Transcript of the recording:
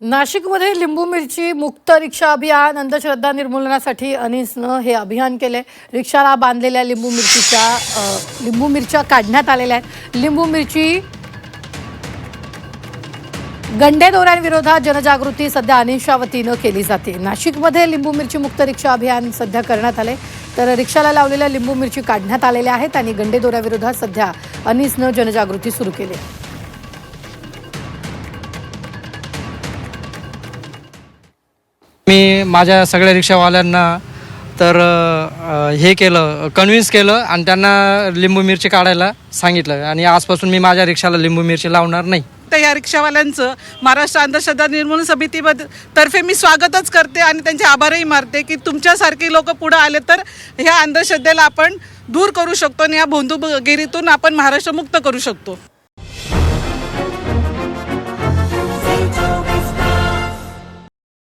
नाशिकमध्ये लिंबू मिरची मुक्त रिक्षा अभियान अंधश्रद्धा निर्मूलनासाठी अनिसनं हे अभियान केले। रिक्षाला बांधलेल्या लिंबू मिरच्या काढण्यात आलेल्या आहेत। लिंबू मिरची गंडेदोऱ्यांविरोधात जनजागृती सध्या अनिसच्या वतीनं केली जाते। नाशिकमध्ये लिंबू मिरची मुक्त रिक्षा अभियान सध्या करण्यात आले, तर रिक्षाला लावलेल्या लिंबू मिरची काढण्यात आलेल्या आहेत आणि गंडेदोऱ्याविरोधात सध्या अनिसनं जनजागृती सुरू केली आहे। मी माझ्या सगळ्या रिक्षावाल्यांना तर हे केलं, कन्व्हिन्स केलं आणि त्यांना लिंबू मिरची काढायला सांगितलं आणि आजपासून मी माझ्या रिक्षाला लिंबू मिरची लावणार नाही। तर या रिक्षावाल्यांचं महाराष्ट्र अंधश्रद्धा निर्मूलन समितीतर्फे मी स्वागतच करते आणि त्यांचे आभारही मानते की तुमच्यासारखी लोक पुढे आले तर ह्या अंधश्रद्धेला आपण दूर करू शकतो आणि या भोंदूगिरीतून आपण महाराष्ट्र मुक्त करू शकतो।